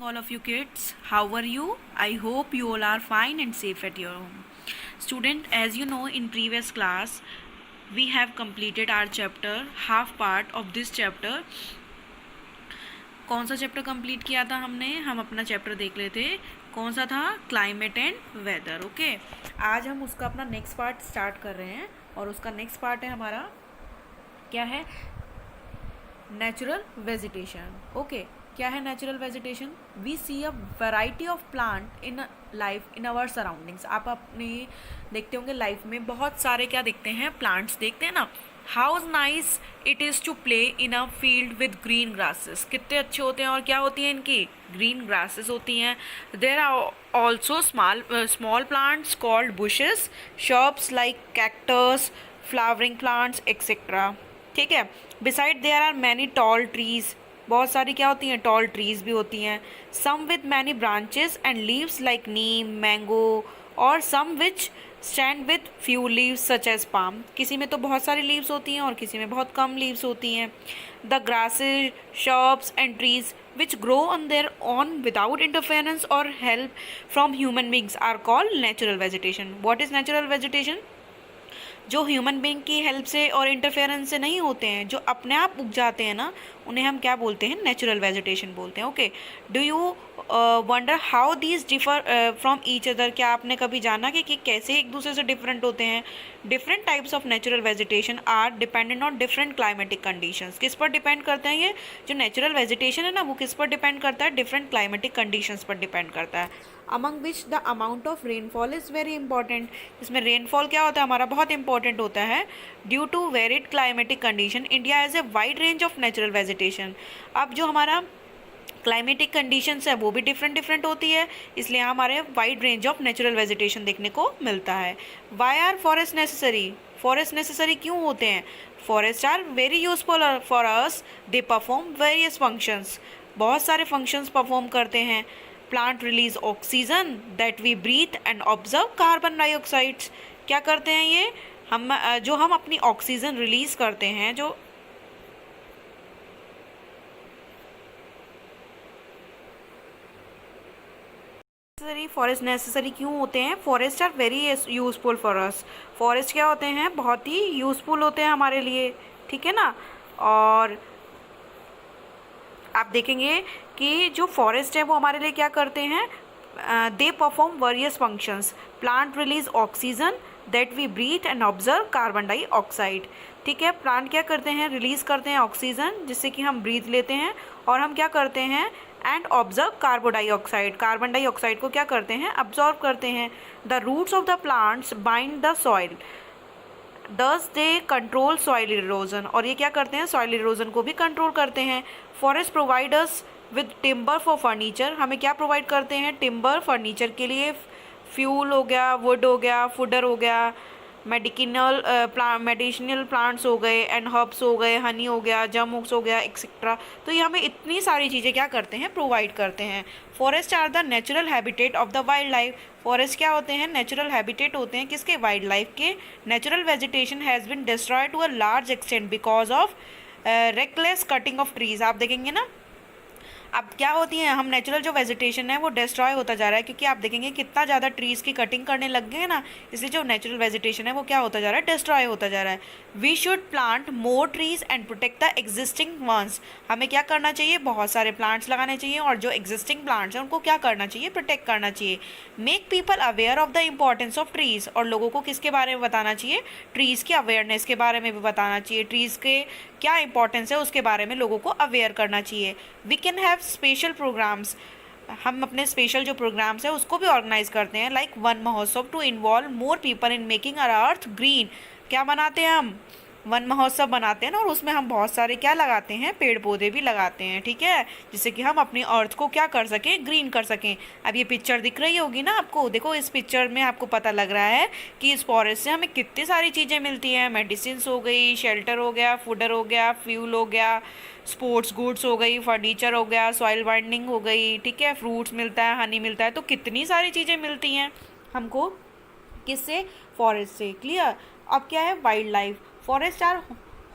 All of you kids, how are you? I hope you all are fine and safe at your home. Student, as you know, in previous class we have completed our chapter, half part of this chapter. कौन सा chapter complete किया था हमने? हम अपना chapter देख लेते थे, कौन सा था? Climate and weather. ओके, आज हम उसका अपना नेक्स्ट पार्ट स्टार्ट कर रहे हैं और उसका नेक्स्ट पार्ट है हमारा क्या है? Natural vegetation. ओके, क्या है natural vegetation? We see a variety of plant in life in our surroundings. आप अपने देखते होंगे लाइफ में बहुत सारे क्या देखते हैं? प्लांट्स देखते हैं ना. How nice it is to play in a field with green grasses. कितने अच्छे होते हैं और क्या होती हैं इनकी? ग्रीन ग्रासेस होती हैं. There are also small plants called bushes, shrubs like cactus, flowering plants etcetera. ठीक है. Beside there are many tall trees. बहुत सारी क्या होती हैं? टॉल ट्रीज भी होती हैं. Some with many branches and leaves like neem, mango, और some which stand with few leaves such as palm. किसी में तो बहुत सारी लीव्स होती हैं और किसी में बहुत कम लीव्स होती हैं. The grasses, shrubs and trees which grow on their own without interference और help from human beings are called natural vegetation. What is natural vegetation? जो ह्यूमन बींग की हेल्प से और इंटरफेरेंस से नहीं होते हैं, जो अपने आप उग जाते हैं ना, उन्हें हम क्या बोलते हैं? नेचुरल वेजिटेशन बोलते हैं. Okay, do you wonder how these differ from each other. क्या आपने कभी जाना कि कैसे एक दूसरे से डिफरेंट होते हैं? Different types of natural vegetation are dependent on different climatic conditions. किस पर डिपेंड करते हैं? ये जो नेचुरल वेजिटेशन है ना, वो किस पर डिपेंड करता है? डिफरेंट क्लाइमेटिक कंडीशंस पर डिपेंड करता है. Among which the amount of rainfall is very important. इसमें रेनफॉल क्या होता है हमारा? बहुत इंपॉर्टेंट होता है. Due to varied climatic condition India has a wide range of natural vegetation. अब जो हमारा क्लाइमेटिक कंडीशंस है वो भी डिफरेंट होती है, इसलिए हमारे wide range of natural vegetation देखने को मिलता है. Why are forest necessary? Forest necessary क्यों होते हैं? Forest are very useful for us. They perform various functions. बहुत सारे फंक्शंस परफॉर्म करते हैं. Plant release oxygen that we breathe and absorb carbon dioxides. क्या करते हैं ये? हम अपनी ऑक्सीजन रिलीज करते हैं, जो फॉरेस्ट नेसेसरी क्यों होते हैं? Forest are very useful for us. Forest क्या होते हैं? बहुत ही यूजफुल होते हैं हमारे लिए. ठीक है ना. और आप देखेंगे कि जो फॉरेस्ट है वो हमारे लिए क्या करते हैं? They perform various functions. Plant release oxygen that we breathe and absorb carbon dioxide. ठीक है. प्लांट क्या करते हैं? रिलीज करते हैं ऑक्सीजन, जिससे कि हम ब्रीथ लेते हैं, और हम क्या करते हैं? And absorb carbon dioxide. Carbon dioxide को क्या करते हैं? अब्जॉर्व करते हैं. The roots of the plants bind the soil, thus they control soil erosion. और ये क्या करते हैं? सॉइल इरोजन को भी कंट्रोल करते हैं. Forest providers with timber for furniture. हमें क्या प्रोवाइड करते हैं? टिम्बर. फर्नीचर के लिए फ्यूल हो गया, वुड हो गया, फूडर हो गया, मेडिसिनल प्लांट्स हो गए, एंड हर्ब्स हो गए, हनी हो गया, जमूक्स हो गया, एक्सेट्रा. तो ये हमें इतनी सारी चीज़ें क्या करते हैं? प्रोवाइड करते हैं. Forest are the natural habitat of the wild life. Forest क्या होते हैं? नेचुरल हैबिटेट होते हैं. किसके? वाइल्ड लाइफ के. Natural vegetation has been destroyed to a large extent because of reckless cutting of trees. आप देखेंगे ना, अब क्या होती है, हम नेचुरल जो वेजिटेशन है वो डिस्ट्रॉय होता जा रहा है, क्योंकि आप देखेंगे कितना ज़्यादा ट्रीज़ की कटिंग करने लग गए हैं ना, इसलिए जो नेचुरल वेजिटेशन है वो क्या होता जा रहा है? डिस्ट्रॉय होता जा रहा है. We should plant more trees and protect the existing ones. हमें क्या करना चाहिए? बहुत सारे प्लांट्स लगाने चाहिए, और जो एग्जिस्टिंग प्लांट्स हैं उनको क्या करना चाहिए? प्रोटेक्ट करना चाहिए. Make people aware of the importance of trees. और लोगों को किसके बारे में बताना चाहिए? ट्रीज़ की अवेयरनेस के बारे में भी बताना चाहिए. ट्रीज़ के क्या इंपॉर्टेंस है उसके बारे में लोगों को अवेयर करना चाहिए. We can have special programs. हम अपने स्पेशल जो प्रोग्राम्स हैं उसको भी ऑर्गेनाइज करते हैं, like Van Mahotsav, to involve more people in making our earth green. क्या बनाते हैं हम? वन महोत्सव बनाते हैं ना, और उसमें हम बहुत सारे क्या लगाते हैं? पेड़ पौधे भी लगाते हैं. ठीक है, जिससे कि हम अपनी अर्थ को क्या कर सकें? ग्रीन कर सकें. अब ये पिक्चर दिख रही होगी ना आपको. देखो, इस पिक्चर में आपको पता लग रहा है कि इस फॉरेस्ट से हमें कितनी सारी चीज़ें मिलती हैं. मेडिसिन्स हो गई, शेल्टर हो गया, फूडर हो गया, फ्यूल हो गया, स्पोर्ट्स गुड्स हो गई, फर्नीचर हो गया, सॉइल बाइंडिंग हो गई. ठीक है, फ्रूट्स मिलता है, हनी मिलता है. तो कितनी सारी चीज़ें मिलती हैं हमको. किससे? फॉरेस्ट से. क्लियर. अब क्या है? Wild life. Forest are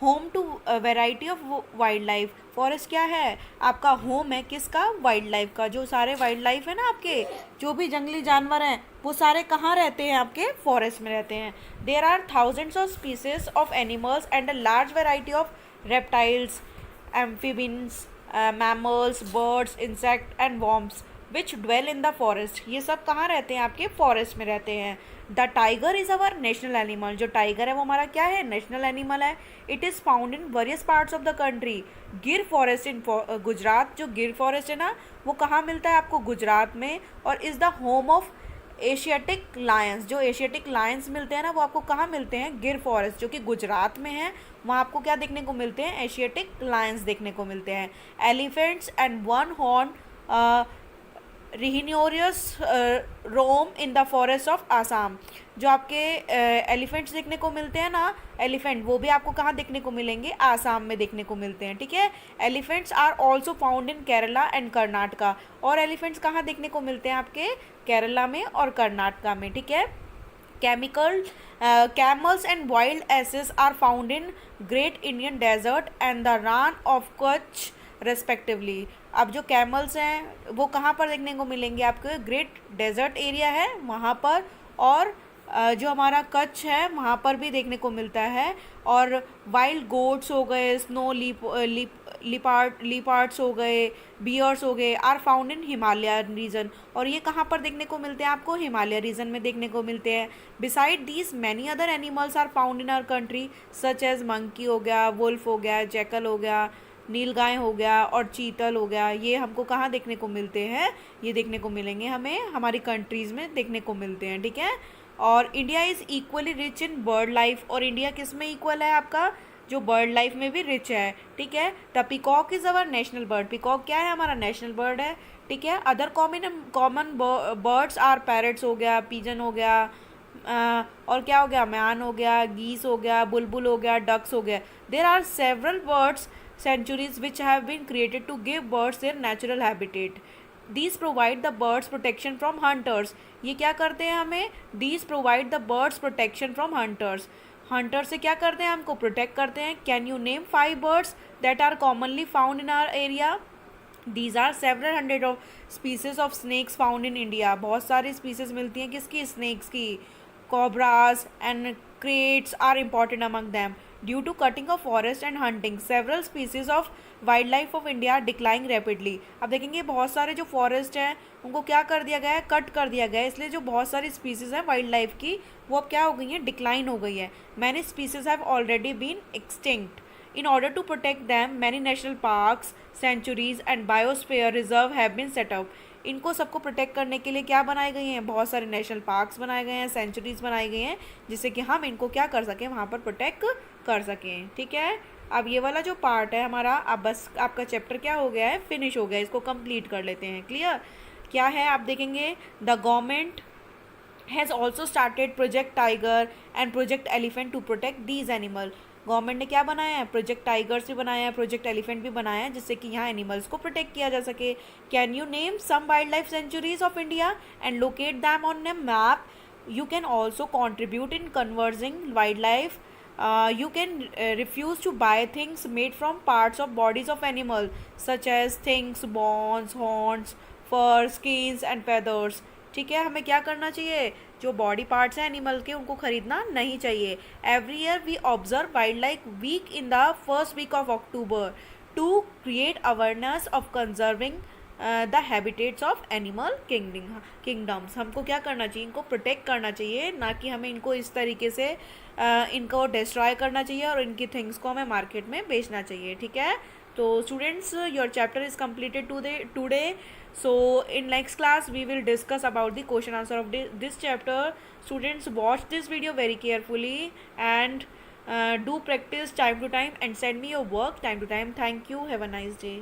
home to variety of wild life. Forest क्या है? आपका होम है किसका? वाइल्ड लाइफ का। जो सारे वाइल्ड लाइफ है ना आपके, जो भी जंगली जानवर हैं, वो सारे कहाँ रहते हैं? आपके फॉरेस्ट में रहते हैं। There are thousands of species of animals and a large variety of reptiles, amphibians, mammals, birds, insect and worms which dwell in the forest. ये सब कहाँ रहते हैं? आपके फॉरेस्ट में रहते हैं। The tiger is our national animal. जो टाइगर है वो हमारा क्या है? नेशनल एनिमल है। It is found in various parts of the country. गिर फॉरेस्ट इन गुजरात, जो गिर फॉरेस्ट है ना, वो कहाँ मिलता है आपको? गुजरात में। और is the home of Asiatic Lions. जो एशियाटिक लायंस मिलते हैं ना, वो आपको कहाँ मिलते हैं? गिर फॉरेस्ट, जो कि गुजरात में है। वहाँ आपको क्या देखने को मिलते हैं? एशियाटिक लायंस देखने को मिलते हैं। Elephants and one horn rhinoceros roam in the forest of Assam. जो आपके एलिफेंट्स देखने को मिलते हैं ना, एलिफेंट, वो भी आपको कहाँ देखने को मिलेंगे? आसाम में देखने को मिलते हैं। ठीक है। Elephants are also found in Kerala and Karnataka. और एलिफेंट्स कहाँ देखने को मिलते हैं? आपके केरला में और कर्नाटका में। ठीक है। Camels and wild asses are found in Great Indian Desert and the Rann of Kutch respectively. अब जो कैमल्स हैं वो कहाँ पर देखने को मिलेंगे? आपको ग्रेट डेजर्ट एरिया है वहाँ पर, और जो हमारा कच्छ है वहाँ पर भी देखने को मिलता है। और वाइल्ड गोट्स हो गए, स्नो लिपार्ड्स हो गए, बियर्स हो गए, are found in Himalaya region. और ये कहाँ पर देखने को मिलते हैं? आपको हिमालय रीजन में देखने को मिलते हैं। Beside these many other animals are found in our country such as monkey हो गया, वुल्फ हो गया, जैकल हो गया, नीलगाय हो गया और चीतल हो गया। ये हमको कहाँ देखने को मिलते हैं? ये देखने को मिलेंगे हमें हमारी कंट्रीज़ में देखने को मिलते हैं। ठीक है। और India is equally rich in bird life. और इंडिया किस में इक्वल है? आपका जो बर्ड लाइफ में भी रिच है। ठीक है। The peacock is our national bird. Peacock क्या है? हमारा नेशनल बर्ड है। ठीक है। Other common birds are parrots हो गया, पीजन हो गया, और क्या हो गया? म्यान हो गया, गीस हो गया, बुलबुल हो गया, डक्स हो गया। There are several birds sanctuaries which have been created to give birds their natural habitat. These provide the birds protection from hunters. ये क्या करते हैं हमें? These provide the birds protection from hunters. Hunter से क्या करते हैं? हमको प्रोटेक्ट करते हैं। Can you name 5 birds that are commonly found in our area? These are several hundred of species of snakes found in India. बहुत सारी species मिलती हैं किसकी? snakes की. Cobras and kraits are important among them. Due to cutting of forest and hunting, several species of wildlife of India are declining rapidly. अब देखेंगे बहुत सारे जो फॉरेस्ट हैं उनको क्या कर दिया गया है? कट कर दिया गया है। इसलिए जो बहुत सारी स्पीसीज हैं वाइल्ड लाइफ की, वो अब क्या हो गई हैं? डिक्लाइन हो गई है। Many species have already been extinct. In order to protect them, many national parks, sanctuaries and biosphere reserve have been set up. इनको सबको प्रोटेक्ट करने के लिए क्या बनाए गए हैं? बहुत सारे नेशनल पार्क्स बनाए गए हैं, सेंचुरीज बनाई गई हैं, जिससे कि हम इनको क्या कर सकें? वहाँ पर प्रोटेक्ट कर सकें। ठीक है। अब ये वाला जो पार्ट है हमारा, अब बस आपका चैप्टर क्या हो गया है? फिनिश हो गया। इसको कंप्लीट कर लेते हैं। क्लियर? क्या है आप देखेंगे? The government has also started project tiger and project elephant to protect these animal. Government ने क्या बनाया है? प्रोजेक्ट टाइगर्स भी बनाया है, प्रोजेक्ट एलिफेंट भी बनाया है, जिससे कि यहाँ एनिमल्स को प्रोटेक्ट किया जा सके। Can you name some wild life sanctuaries of India and locate them on a map? You can also contribute in conserving wild life. You can refuse to buy things made from parts of bodies of animals such as things, bones, horns, fur, skins and feathers. ठीक है। हमें क्या करना चाहिए? जो body parts हैं animal के, उनको खरीदना नहीं चाहिए। Every year we observe wild life week in the first week of October to create awareness of conserving the habitats of animal kingdoms. हमको क्या करना चाहिए? इनको प्रोटेक्ट करना चाहिए, ना कि हमें इनको इस तरीके से इनको डिस्ट्रॉय करना चाहिए और इनकी थिंग्स को हमें मार्केट में बेचना चाहिए. ठीक है. तो students, your chapter is completed today. So in next class we will discuss about the question answer of this chapter. Students, watch this video very carefully and do practice time to time and send me your work time to time. Thank you. Have a nice day.